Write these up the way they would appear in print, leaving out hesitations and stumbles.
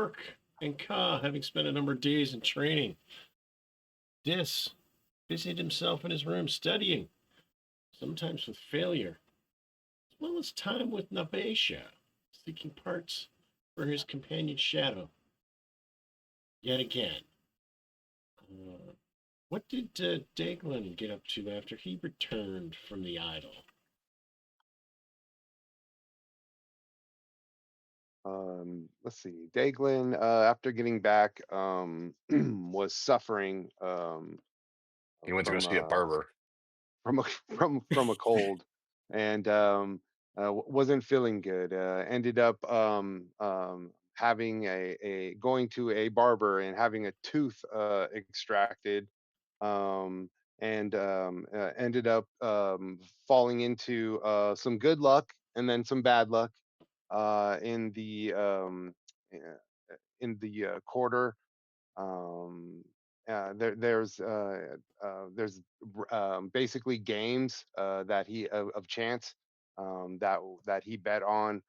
Orc and Ka, having spent a number of days in training, Dis busied himself in his room studying, sometimes with failure, as well as time with Nabesha, seeking parts for his companion's shadow. Yet again. What did Daglin get up to after he returned from the idol? Let's see. Daglin, after getting back, was suffering He went to go from see a barber. from a from a cold, and wasn't feeling good. Ended up having a going to a barber and having a tooth extracted, um, and ended up falling into some good luck and then some bad luck in uh, the quarter. Um, there's basically games that he of chance that he bet on.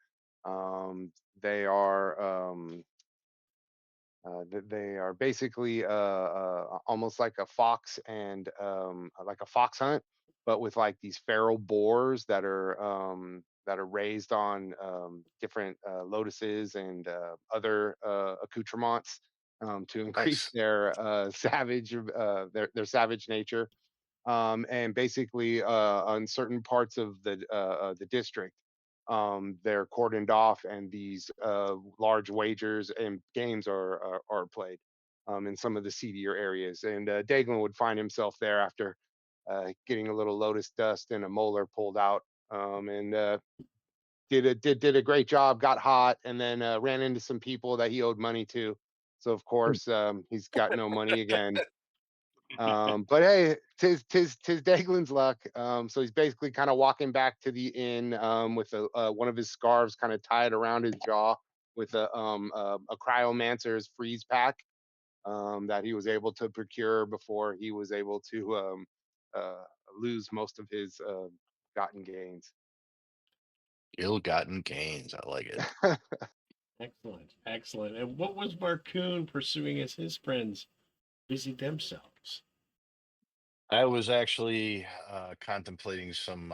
They are they are basically almost like a fox and like a fox hunt, but with like these feral boars that are raised on different lotuses and other accoutrements to increase Nice. their their savage nature. And basically on certain parts of the district, they're cordoned off, and these large wagers and games are played in some of the seedier areas. And Daglin would find himself there after getting a little lotus dust and a molar pulled out, and did a great job. Got hot, and then ran into some people that he owed money to. So of course he's got no money again. But hey, tis Daglin's luck. So he's basically kind of walking back to the inn with one of his scarves kind of tied around his jaw with a cryomancer's freeze pack that he was able to procure before he was able to uh, lose most of his gotten gains. Ill-gotten gains. I like it. Excellent, excellent. And what was Marcoon pursuing as his friends busied themselves? I was actually contemplating some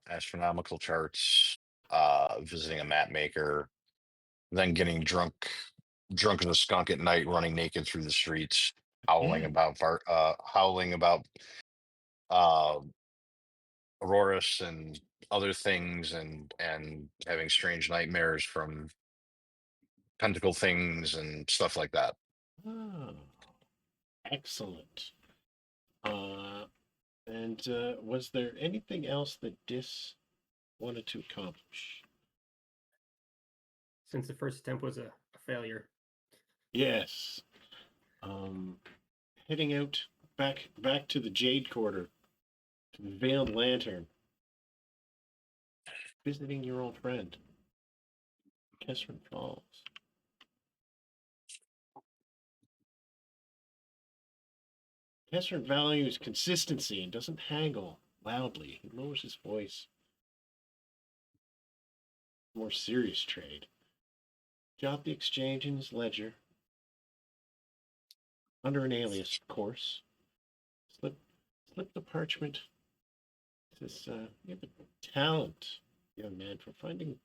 astronomical charts, visiting a map maker, then getting drunk as a skunk at night, running naked through the streets, Yeah. howling about uh, Auroras and other things, and having strange nightmares from tentacle things and stuff like that. Oh, excellent. Uh, and was there anything else that Dis wanted to accomplish? Since the first attempt was a failure. Yes. Um, Heading out back to the Jade Quarter, to the Veiled Lantern, visiting your old friend, Kessrin Falls. Kessrin values consistency and doesn't haggle loudly. He lowers his voice. More serious trade. Jot the exchange in his ledger, under an alias, of course. Slip, slip the parchment. Says, you have a talent, young man, for finding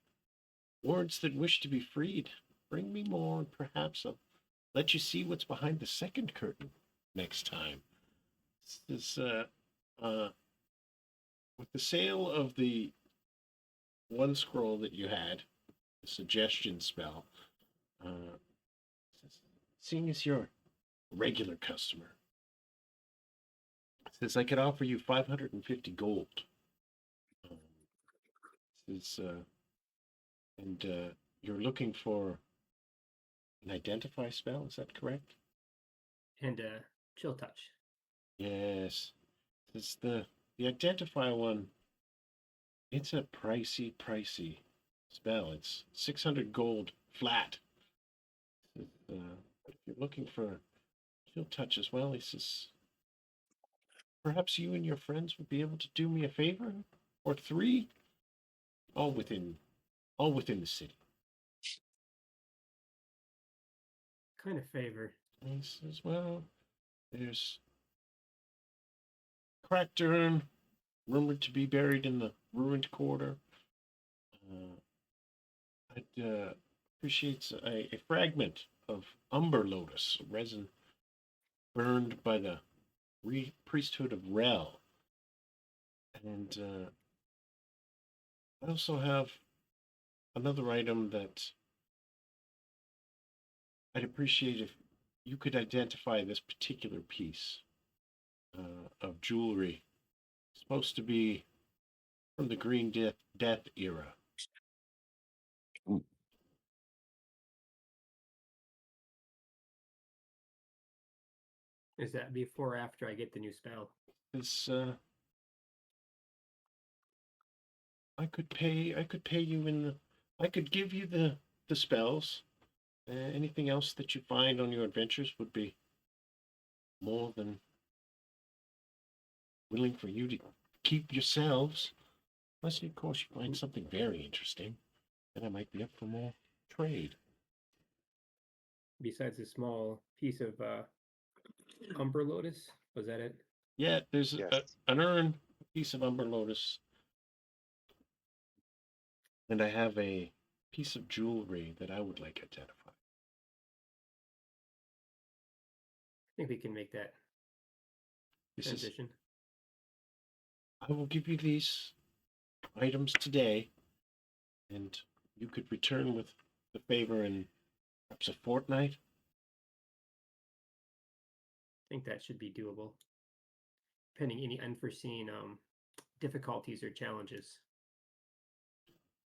words that wish to be freed. Bring me more, and perhaps I'll let you see what's behind the second curtain next time. This is, with the sale of the one scroll that you had, the suggestion spell, uh, seeing as you're a regular customer, says I could offer you 550 gold. Um, says, and you're looking for an identify spell, is that correct? And chill touch. Yes. It's the identify one. It's a pricey spell. It's 600 gold flat. If you're looking for chill touch as well, he says, perhaps you and your friends would be able to do me a favor or three, all within all within the city. kind of favor? And he says, well, there's cracked urn rumored to be buried in the ruined quarter. I'd appreciate a fragment of umber lotus resin burned by the priesthood of Rel. And I also have another item that I'd appreciate if you could identify this particular piece of jewelry. It's supposed to be from the Green Death era. Is that before or after I get the new spell? This I could pay you I could give you the spells. Anything else that you find on your adventures would be more than willing for you to keep yourselves. Unless, of course, you find something very interesting, then I might be up for more trade. Besides a small piece of umber lotus, was that it? Yeah, there's Yes. an urn, a piece of umber lotus, and I have a piece of jewelry that I would like identified. I think we can make that This is, transition. I will give you these items today, and you could return with the favor in perhaps a fortnight. I think that should be doable, pending any unforeseen difficulties or challenges.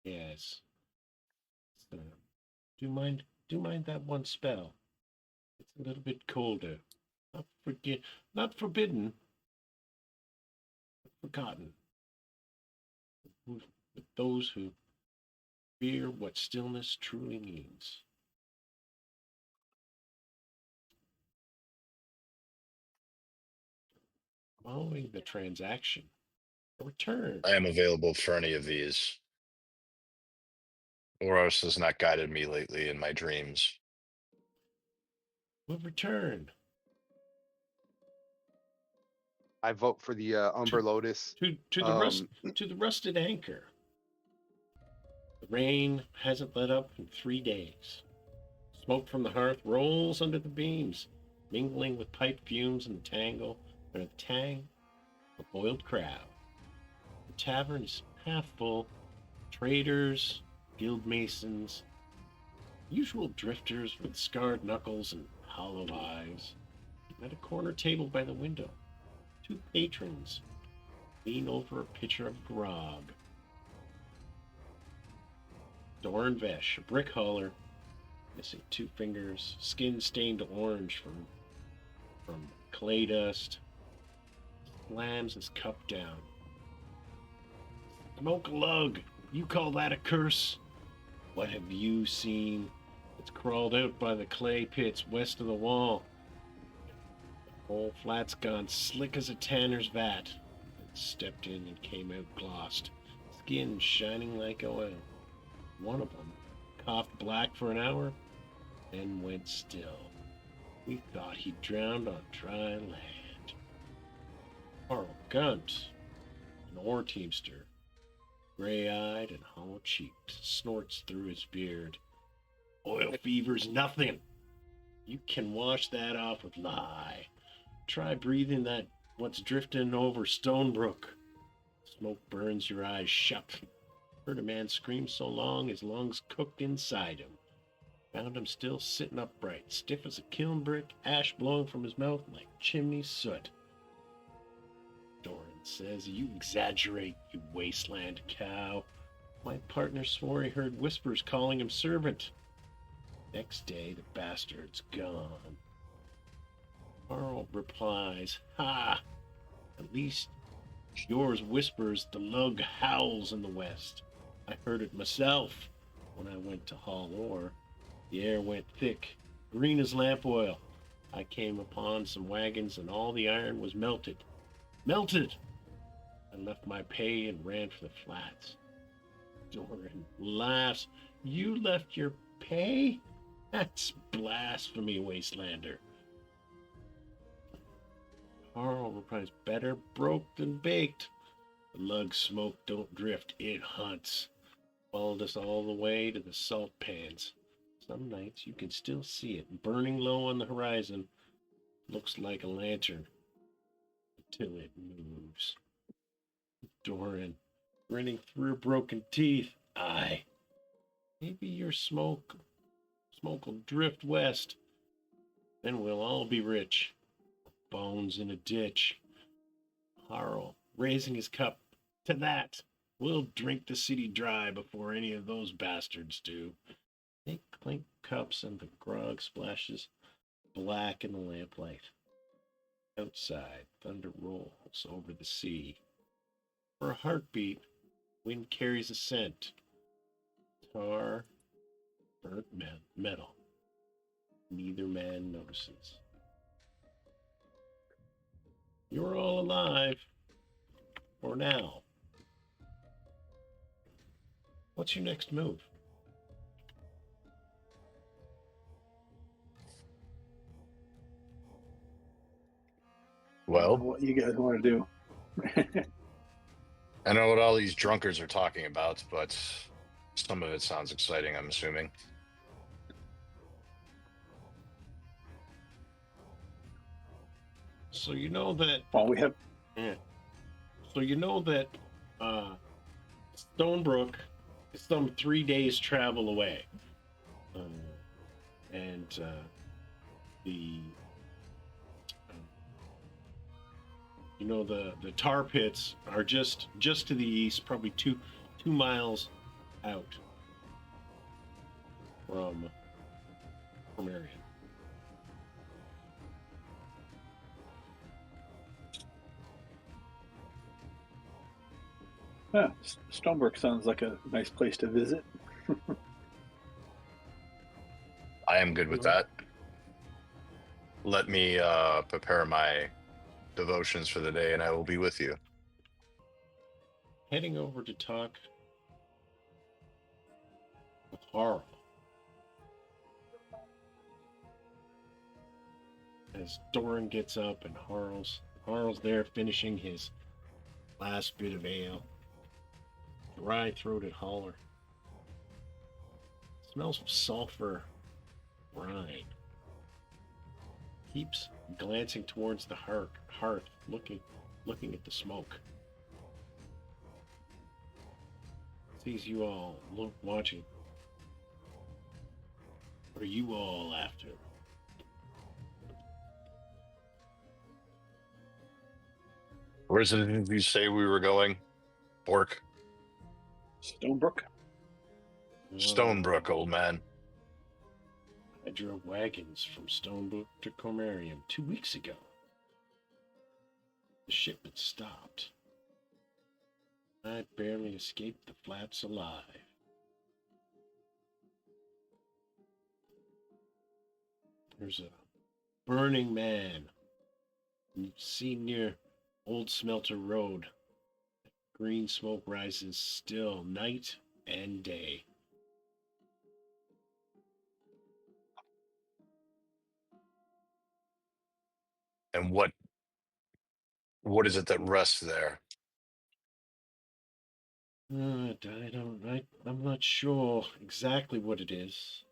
Yes. So, do you mind that one spell? It's a little bit colder. Not forbidden, but forgotten. With those who fear what stillness truly means. Following the transaction, a return. I am available for any of these. Oros has not guided me lately in my dreams. Will return I vote for the Umber Lotus. to the rusted anchor. The rain hasn't let up in 3 days. Smoke from the hearth rolls under the beams, mingling with pipe fumes and the tang of boiled crab. The tavern is half full. Traders, guild masons, usual drifters with scarred knuckles and hollow eyes. At a corner table by the window, 2 patrons lean over a pitcher of grog. Doran Vesh, a brick hauler, missing 2 fingers, skin stained orange from clay dust, slams his cup down. Smoke a lug. You call that a curse? What have you seen? It's crawled out by the clay pits west of the wall. The whole flat's gone slick as a tanner's vat. It stepped in and came out glossed, skin shining like oil. One of them coughed black for an hour, then went still. We thought he drowned on dry land. Carl Gunt, an ore teamster, gray-eyed and hollow-cheeked, snorts through his beard. Oil fever's nothing. You can wash that off with lye. Try breathing that what's drifting over Stonebrook. Smoke burns your eyes shut. Heard a man scream so long his lungs cooked inside him. Found him still sitting upright, stiff as a kiln brick, ash blowing from his mouth like chimney soot. Doran says, "You exaggerate, you wasteland cow." My partner swore he heard whispers calling him servant. Next day, the bastard's gone. Carl replies, "Ha! At least yours whispers, the lug howls in the west. I heard it myself when I went to haul ore. The air went thick, green as lamp oil. I came upon some wagons and all the iron was melted. Melted! I left my pay and ran for the flats." Doran laughs. "You left your pay? That's blasphemy, Wastelander. Harl replies, better broke than baked. The lug smoke don't drift, it hunts. Followed us all the way to the salt pans. Some nights you can still see it, burning low on the horizon. Looks like a lantern until it moves. Doran, grinning through broken teeth. Aye, maybe your smoke'll drift west. Then we'll all be rich. Bones in a ditch. Harl, raising his cup. To that, we'll drink the city dry before any of those bastards do. They clink cups and the grog splashes black in the lamplight. Outside, thunder rolls over the sea. For a heartbeat, wind carries a scent. Tar, burnt metal. Neither man notices. You're all alive. For now. What's your next move? Well, What you guys want to do? I know what all these drunkards are talking about, but some of it sounds exciting, I'm assuming. So you know that Well, we have. So you know that Stonebrook is some 3 days travel away, and the the tar pits are just to the east, probably two miles out from Khromarium. Yeah, Stonebrook sounds like a nice place to visit. I am good with that. Let me prepare my devotions for the day, and I will be with you. Heading over to talk with Harl. As Doran gets up and Harl's there finishing his last bit of ale. Dry-throated holler. Smells of sulfur brine. Keeps glancing towards the hearth, looking at the smoke. Sees you all watching. What are you all after? Where's it did you say we were going? Bork? Stonebrook? Stonebrook, old man. I drove wagons from Stonebrook to Khromarium 2 weeks ago. The shipment stopped. I barely escaped the flats alive. There's a burning man seen near Old Smelter Road. Green smoke rises still night and day. And what is it that rests there? I'm not sure exactly what it is.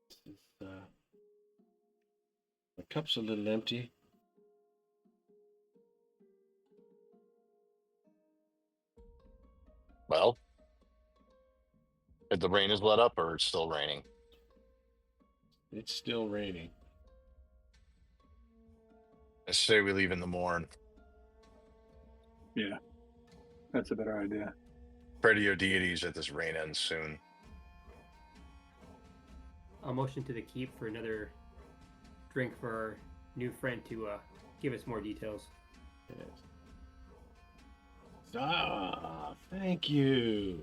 This is, my cup's a little empty. Well, if the rain is let up or it's still raining? It's still raining. I say we leave in the morn. Yeah, that's a better idea. Pray to your deities that this rain ends soon. I'll motion to the keep for another drink for our new friend to give us more details. Yes. Thank you.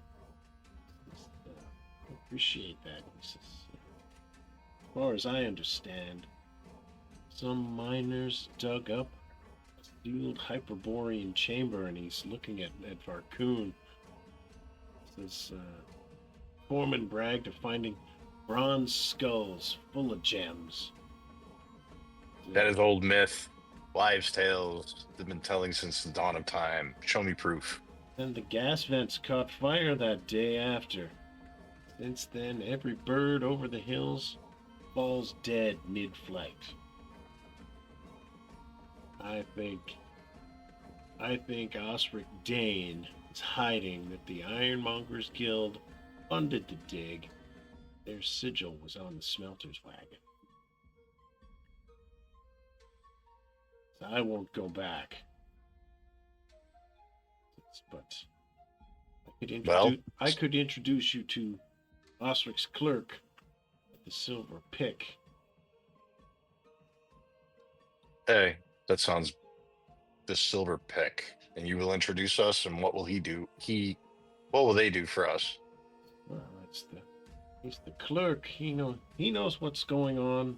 Appreciate that. As far as I understand, some miners dug up a sealed Hyperborean chamber, and he's looking at Varkoon. Says, foreman bragged of finding bronze skulls full of gems. That is old myth. Wives' tales they've been telling since the dawn of time. Show me proof. And the gas vents caught fire that day after. Since then, every bird over the hills falls dead mid-flight. I think Osric Dane is hiding that the Ironmongers Guild funded the dig. Their sigil was on the smelter's wagon. So I won't go back. But I could introduce you to Osric's clerk at the Silver Pick. Hey, that sounds the silver pick. And you will introduce us, and what will he do? What will they do for us? Well, he's the clerk. He knows what's going on.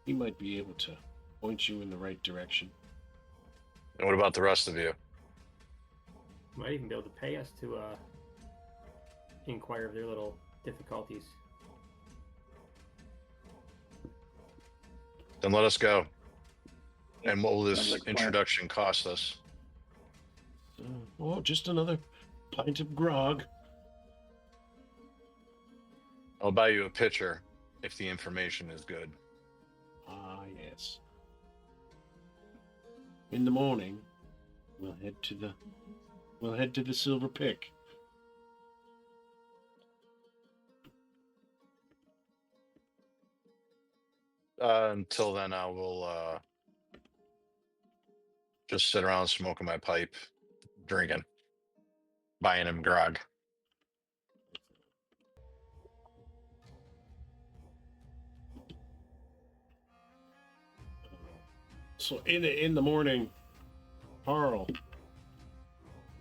He might be able to point you in the right direction. And what about the rest of you? Might even be able to pay us to inquire of their little difficulties. Then let us go. And what will Sounds this like a plan. introduction cost us? Just another pint of grog. I'll buy you a pitcher if the information is good. Ah, yes. In the morning, we'll head to the Silver Pick. Until then, I will just sit around smoking my pipe, drinking, buying him grog. So in the morning, Harl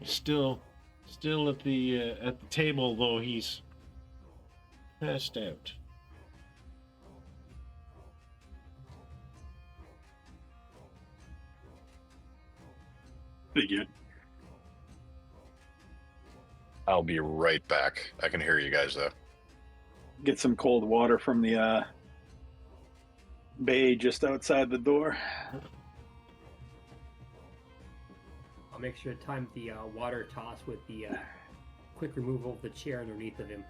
still at the table, though he's passed out. Figured. I'll be right back. I can hear you guys though. Get some cold water from the bay just outside the door. I'll make sure to time the water toss with the quick removal of the chair underneath of him.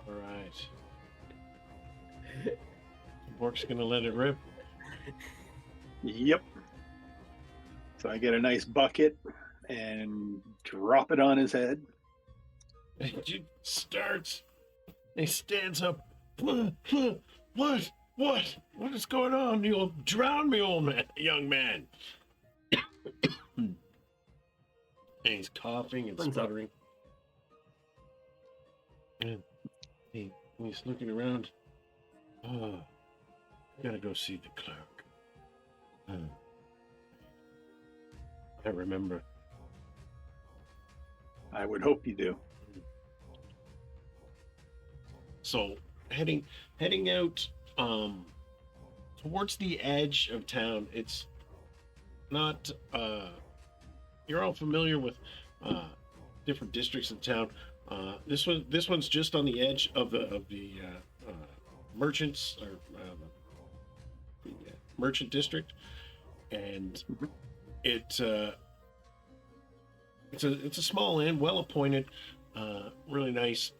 All right. Bork's gonna let it rip. Yep. So I get a nice bucket and drop it on his head. He starts. He stands up. What? What is going on? You'll drown me, young man. And he's coughing and Runs up. sputtering. And he's looking around. Oh, I gotta go see the clerk. I remember. I would hope you do. So heading out towards the edge of town. It's not you're all familiar with different districts of town. This one's just on the edge of the merchants or the merchant district, and it's a small inn, well appointed, really nice,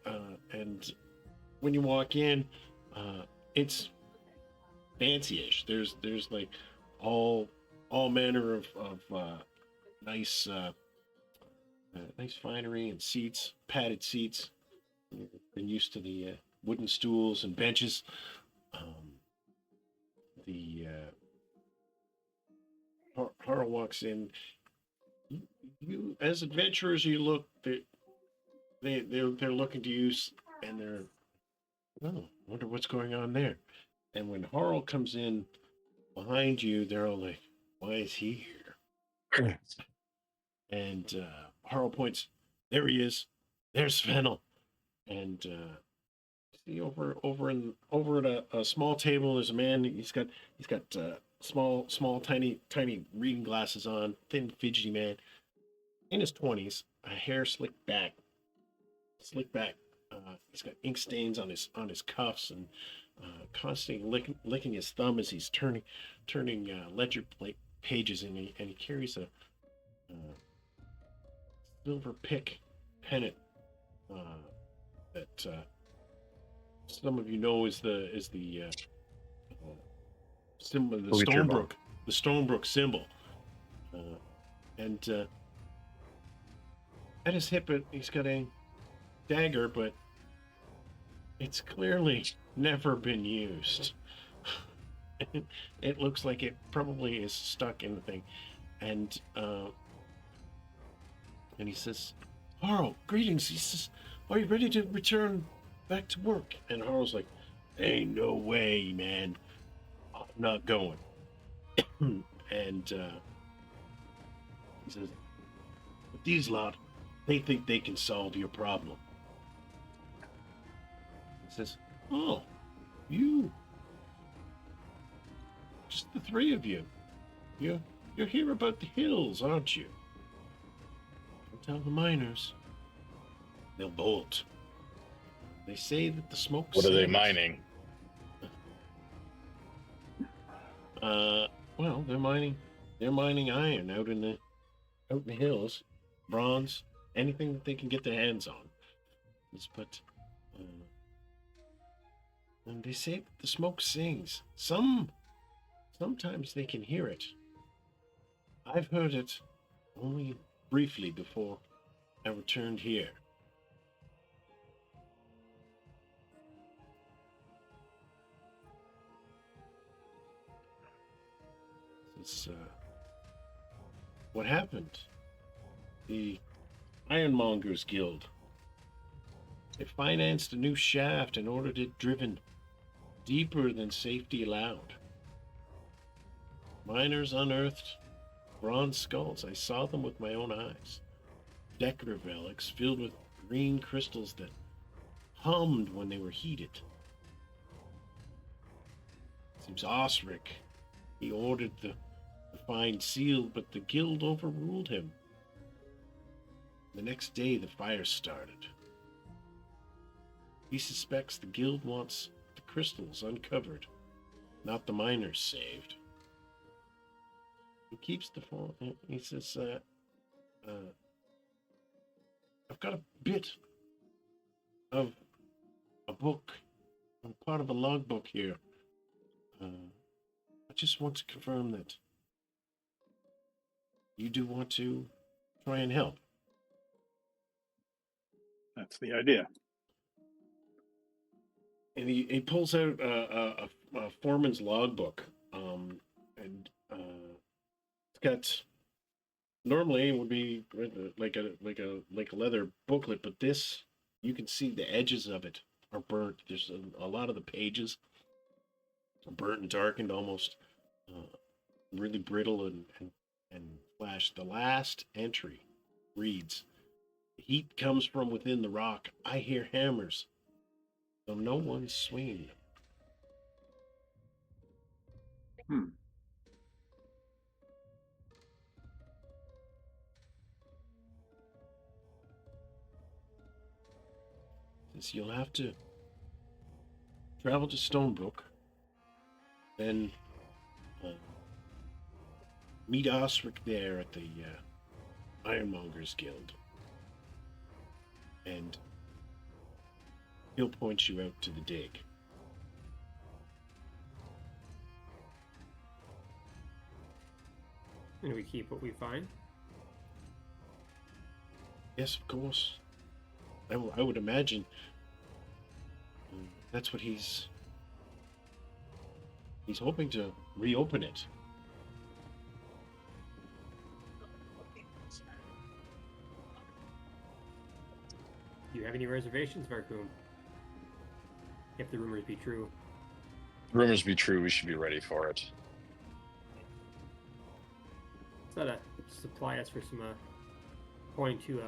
and when you walk in, it's fancy-ish. There's like all manner of nice nice finery and seats, padded seats. You've been used to the wooden stools and benches. Harl walks in. You as adventurers, you look. They're looking to you, and they're. Oh, wonder what's going on there. And when Harl comes in behind you, they're all like, "Why is he here?" And Harl points. There he is. There's Fennel. And See over at a small table. There's a man. He's got small tiny reading glasses on. Thin fidgety man in his 20s. Hair slicked back. He's got ink stains on his cuffs and constantly licking his thumb as he's turning ledger plate pages, and he carries a silver pick pennant that some of you know is the symbol, the Look at your Stonebrook, the Stonebrook symbol, and at his hip he's got a dagger, but it's clearly never been used. It looks like it probably is stuck in the thing, and he says, "Harl, greetings." He says, "Are you ready to return back to work?" And Harl's like, "Ain't no way, man. I'm not going." And he says, "But these lot, they think they can solve your problem." He says, "Oh, you, just the three of you. You're here about the hills, aren't you? Don't tell the miners. They'll bolt. They say that the smoke What are they sings." mining? Well, they're mining iron out in the hills, bronze, anything that they can get their hands on. But and they say that the smoke sings. Sometimes they can hear it. I've heard it only briefly before I returned here. It's what happened. The Ironmongers Guild. They financed a new shaft and ordered it driven deeper than safety allowed. Miners unearthed bronze skulls. I saw them with my own eyes. Decorative relics filled with green crystals that hummed when they were heated. Seems Osric, he ordered the find sealed, but the guild overruled him. The next day, the fire started. He suspects the guild wants the crystals uncovered, not the miners saved. He keeps the phone. He says, "I've got a bit of a book, part of a logbook here. I just want to confirm that you do want to try and help." That's the idea. And he pulls out a foreman's logbook, and it's got, normally it would be like a leather booklet, but this, you can see the edges of it are burnt. There's a lot of the pages are burnt and darkened, almost really brittle and flashed. The last entry reads, "The heat comes from within the rock. I hear hammers, though no one's swinging them." Says you'll have to travel to Stonebrook, then meet Osric there at the Ironmongers Guild, and he'll point you out to the dig. And we keep what we find. Yes, of course. I would imagine that's what he's hoping to reopen it. Do you have any reservations, Varkum? If the rumors be true. Rumors be true, we should be ready for it. Is that supply us for some coin to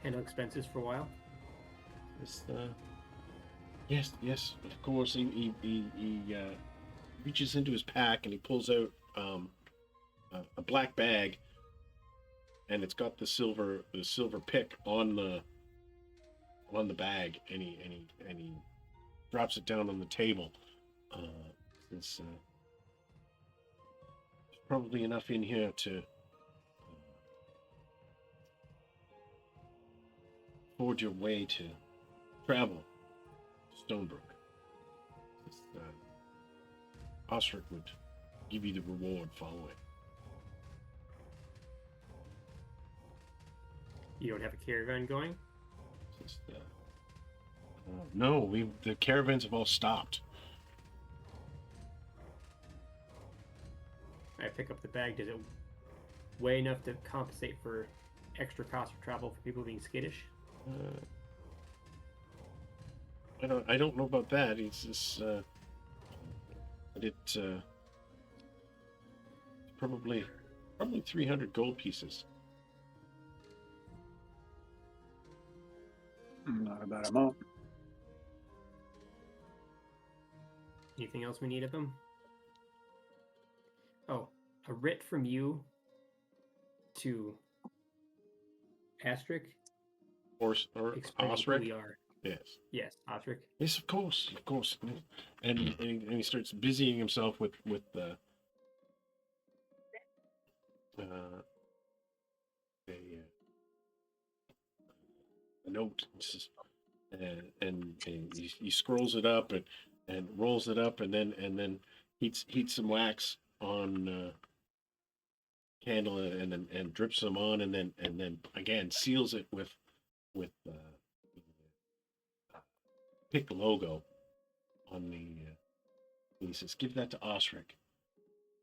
handle expenses for a while? It's Yes, yes, of course. He reaches into his pack and he pulls out a black bag, and it's got the silver pick on the bag, and he drops it down on the table. There's probably enough in here to forge your way to travel to Stonebrook. Osric would give you the reward following. You don't have a caravan going? No, the caravans have all stopped. I pick up the bag. Does it weigh enough to compensate for extra cost for travel for people being skittish? I don't know about that. It's just probably 300 gold pieces. Not a bad amount. Anything else we need of them? Oh, a writ from you to Astric Or explaining Osric? who we are. Yes. Yes, Astric. Yes, of course. And he starts busying himself with the a note, and he scrolls it up and rolls it up, and then heats some wax on candle, and drips them on, and then again seals it with pick logo on the. And he says, "Give that to Osric.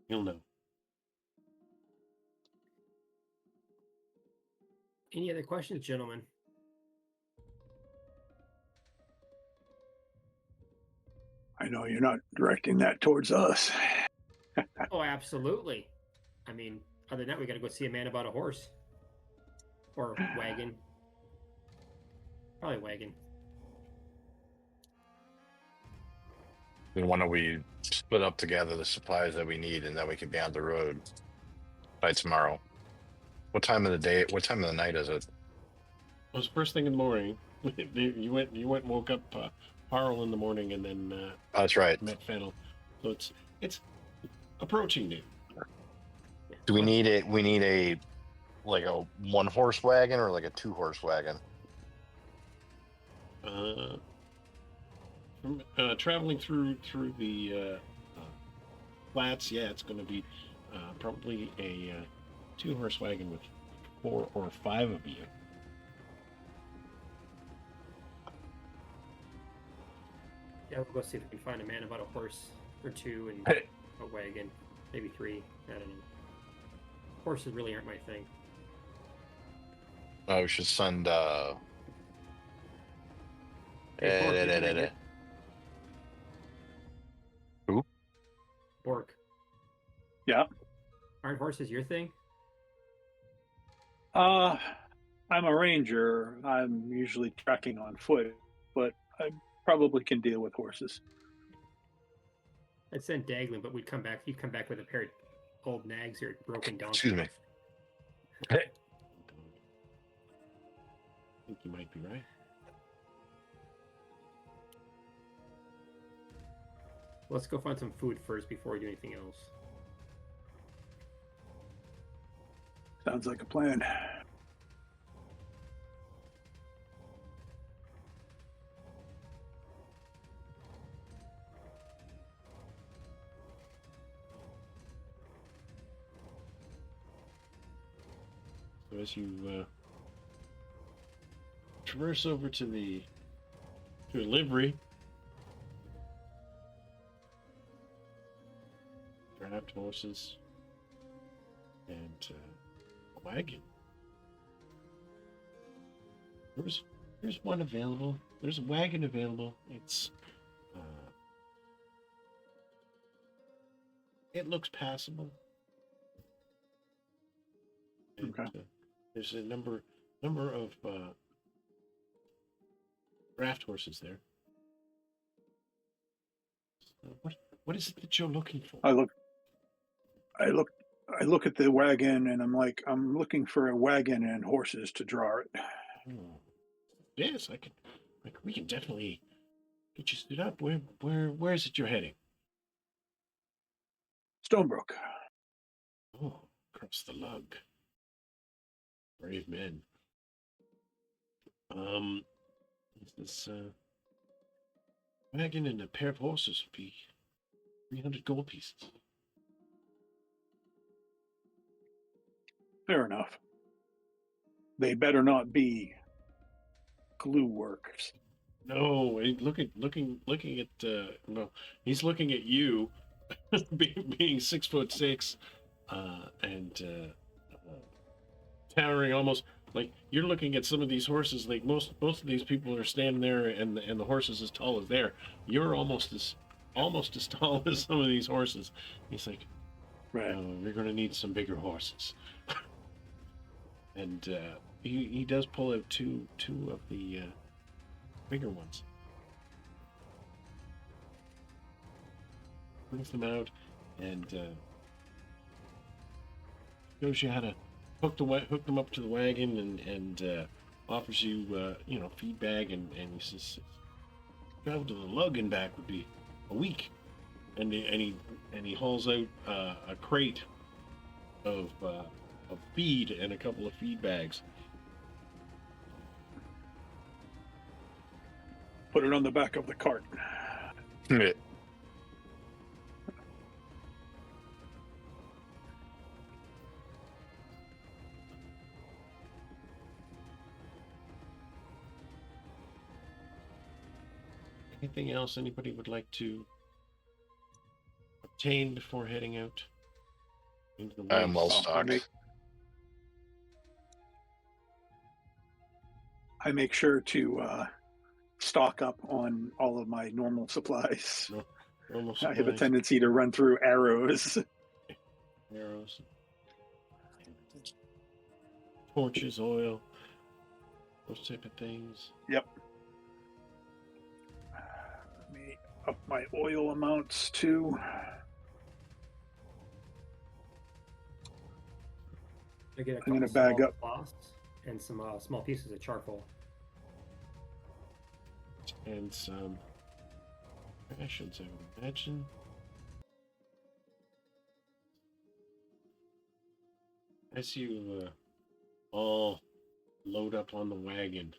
He'll know." Any other questions, gentlemen? I know you're not directing that towards us. Oh, absolutely. I mean, other than that, we got to go see a man about a horse or wagon. Probably wagon. Then why don't we split up together the supplies that we need, and then we can be on the road by tomorrow. What time of the day? What time of the night is it? It was first thing in the morning. You went and woke up Harl in the morning, and then Oh, that's right. met Fennel. So it's approaching noon. Do we need it? We need a like a 1-horse wagon or like a 2-horse wagon? From traveling through the flats, yeah, it's going to be probably a 2-horse wagon with 4 or 5 of you. Yeah, we'll go see if we can find a man about a horse or 2 and a wagon, maybe 3. I don't know. Horses really aren't my thing. Oh, we should send. Hey, Bork, you can read Who? Bork. Yeah. Aren't horses your thing? I'm a ranger. I'm usually trekking on foot, but I probably can deal with horses. I'd send Daglin, but we'd come back. You'd come back with a pair of old nags or broken donkeys. Excuse me. I think you might be right. Let's go find some food first before we do anything else. Sounds like a plan. So as you traverse over to a livery, draft horses, and a wagon. There's one available. There's a wagon available. It looks passable. And, Okay. There's a number of draft horses there. What is it that you're looking for? I look at the wagon, and I'm looking for a wagon and horses to draw it. Oh, yes, I can. We can definitely get you stood up. Where is it you're heading? Stonebrook. Oh, across the lug. Brave men. This wagon and a pair of horses would be 300 gold pieces. Fair enough. They better not be glue workers. No, looking at well, he's looking at you, being 6'6", and towering almost like you're looking at some of these horses. Like most of these people are standing there, and the horses as tall as they're. You're almost as tall as some of these horses. He's like, Right. we're going to need some bigger horses. And he does pull out two of the bigger ones. Brings them out and shows you how to hook them up to the wagon, and offers you feed bag, and he says travel to the lug and back would be a week, and he hauls out a crate of feed and a couple of feed bags. Put it on the back of the cart. Anything else anybody would like to obtain before heading out into the I'm well woods? stocked. I make sure to stock up on all of my normal supplies. Normal I have a supplies, tendency to run through arrows. arrows, torches, oil, those type of things. Yep. Let me up my oil amounts too. I get a I'm gonna couple bag small up. cloths and some small pieces of charcoal. And some rations, I would imagine. As you all load up on the wagon,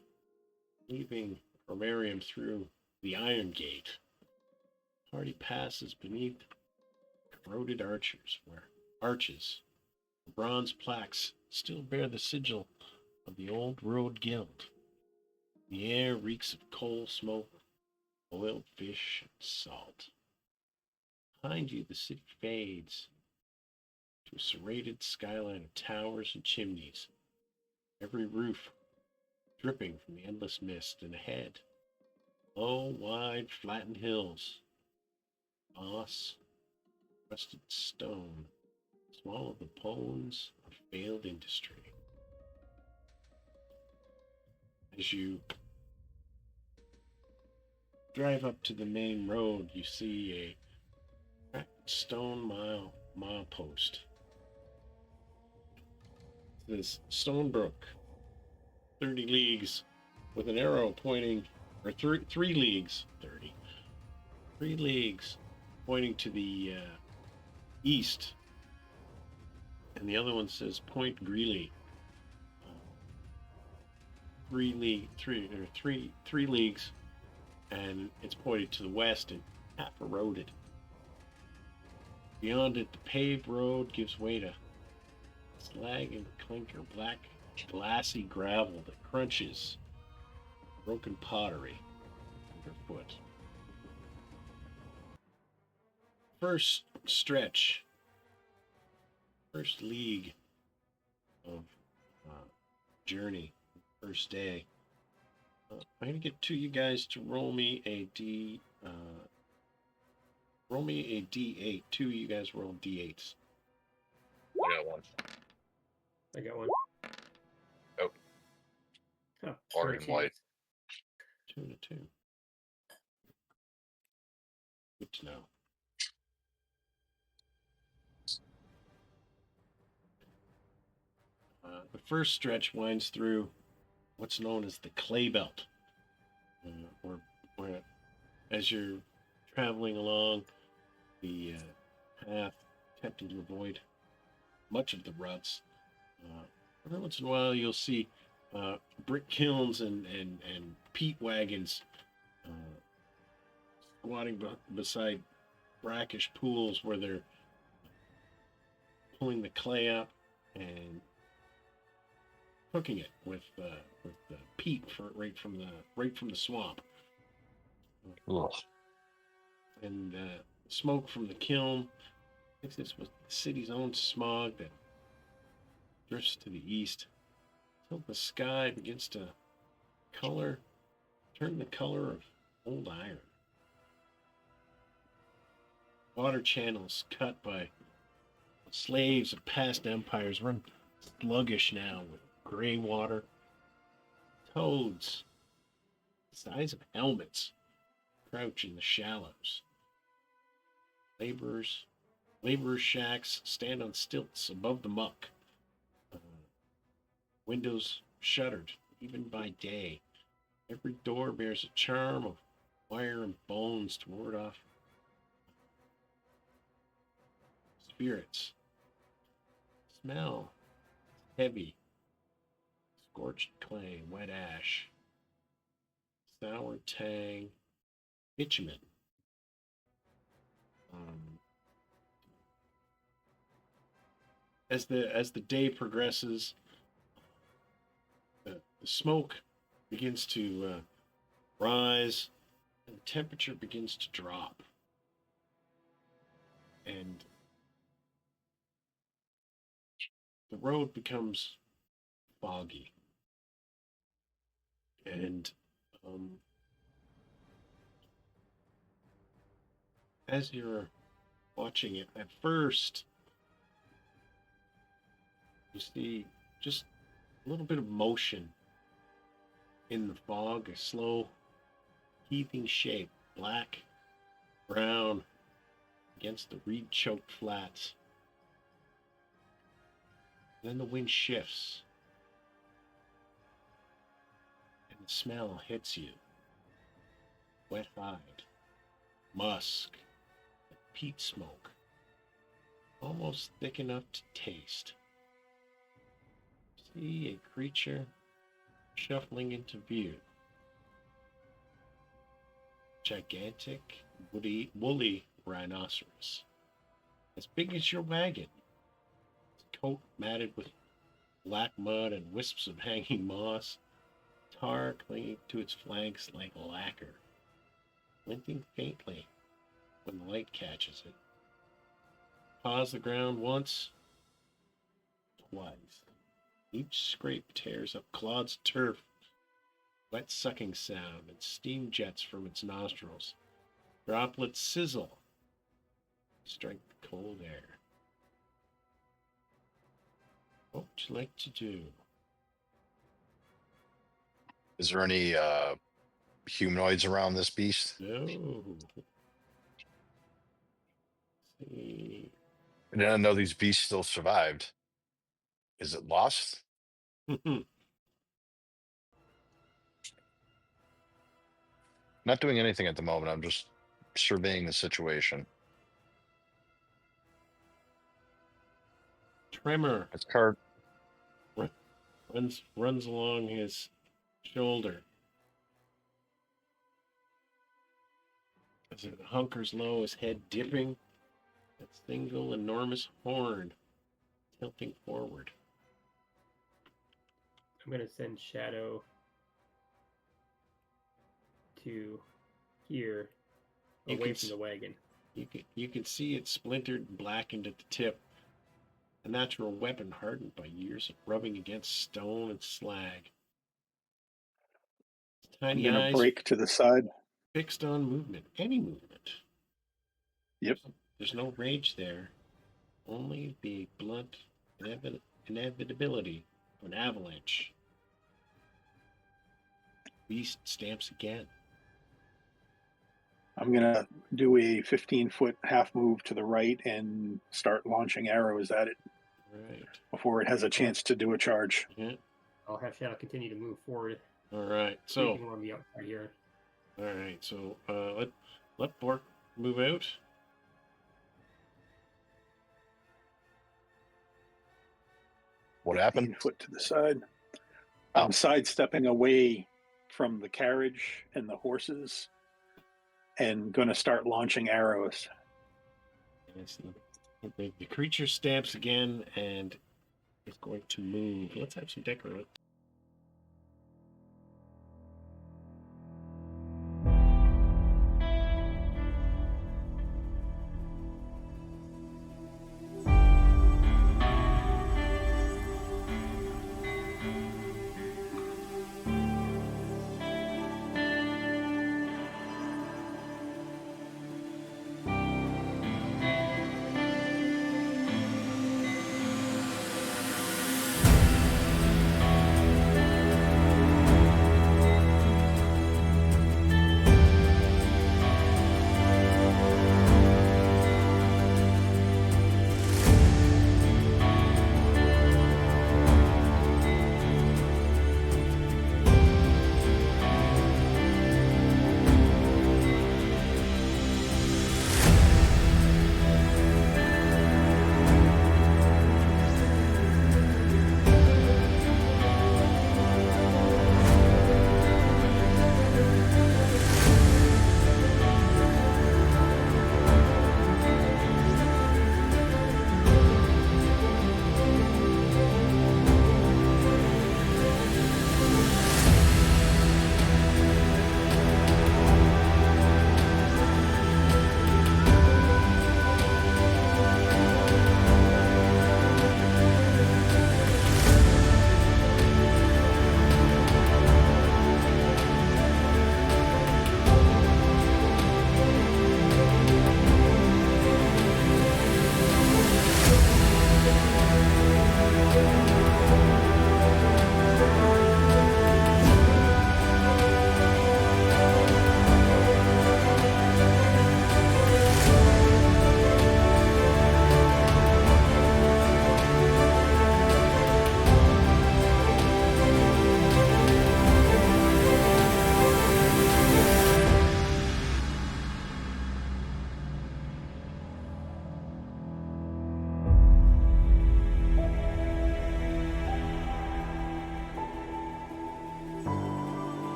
leaving Khromarium through the Iron Gate, party passes beneath corroded arches, the bronze plaques still bear the sigil of the old road guild. The air reeks of coal smoke, boiled fish, and salt. Behind you, the city fades to a serrated skyline of towers and chimneys, every roof dripping from the endless mist, and ahead, low, wide, flattened hills, moss, rusted stone, small of the bones of failed industry. As you drive up to the main road, you see a cracked stone milepost. It says Stonebrook, 30 leagues, with an arrow pointing, or 3 leagues, 30. 3 leagues pointing to the east, and the other one says Point Greeley. 3 leagues, and it's pointed to the west and half eroded. Beyond it, the paved road gives way to slag and clinker, black, glassy gravel that crunches broken pottery underfoot. First league of journey, first day. I'm gonna get to you guys to roll me a D8. Two of you guys roll D8s. I got one. I got one. Oh. Oh, Oregon sure, White. 2 and a 2. Good to know. The first stretch winds through what's known as the clay belt, where as you're traveling along the path, attempting to avoid much of the ruts, every once in a while you'll see brick kilns and peat wagons squatting beside brackish pools where they're pulling the clay up and cooking it with the peat right from the swamp. Ugh. And smoke from the kiln mixes with the city's own smog that drifts to the east until the sky begins to turn the color of old iron. Water channels cut by slaves of past empires run sluggish now with gray water. Toads, the size of helmets, crouch in the shallows. Laborers' shacks stand on stilts above the muck. Windows shuttered, even by day. Every door bears a charm of wire and bones to ward off spirits. Smell heavy, scorched clay, wet ash, sour tang, bitumen. As the day progresses, the smoke begins to rise, and the temperature begins to drop, and the road becomes foggy. And as you're watching it, at first, you see just a little bit of motion in the fog, a slow, heaving shape, black, brown, against the reed-choked flats. Then the wind shifts, and the smell hits you. Wet hide, musk, and peat smoke, almost thick enough to taste. See a creature shuffling into view. Gigantic, woolly rhinoceros, as big as your wagon. Its coat matted with black mud and wisps of hanging moss, tar clinging to its flanks like lacquer, glinting faintly when the light catches it. Paws the ground once, twice. Each scrape tears up clods of turf, wet sucking sound, and steam jets from its nostrils. Droplets sizzle, strike the cold air. What would you like to do? Is there any humanoids around this beast? No. See. I didn't know these beasts still survived. Is it lost? Not doing anything at the moment. I'm just surveying the situation. Tremor It's card. runs along his shoulder as it hunkers low, his head dipping, that single enormous horn tilting forward. I'm gonna send Shadow to here, You away can from the wagon. You can see it splintered and blackened at the tip, a natural weapon hardened by years of rubbing against stone and slag. Its I'm tiny gonna eyes break to the side. fixed on movement, any movement. Yep. There's no rage there, only the blunt inevitability of an avalanche. Beast stamps again. I'm gonna do a 15-foot half move to the right and start launching arrows at it. right. before it has a chance to do a charge. Yeah. I'll have Shadow continue to move forward. All right. So you So, can warm me up right here. all right. So, let Bork move out. What 15 happened? foot to the side. Oh. I'm sidestepping away from the carriage and the horses and going to start launching arrows. Yes, the creature stamps again and is going to move. Let's have some decorate.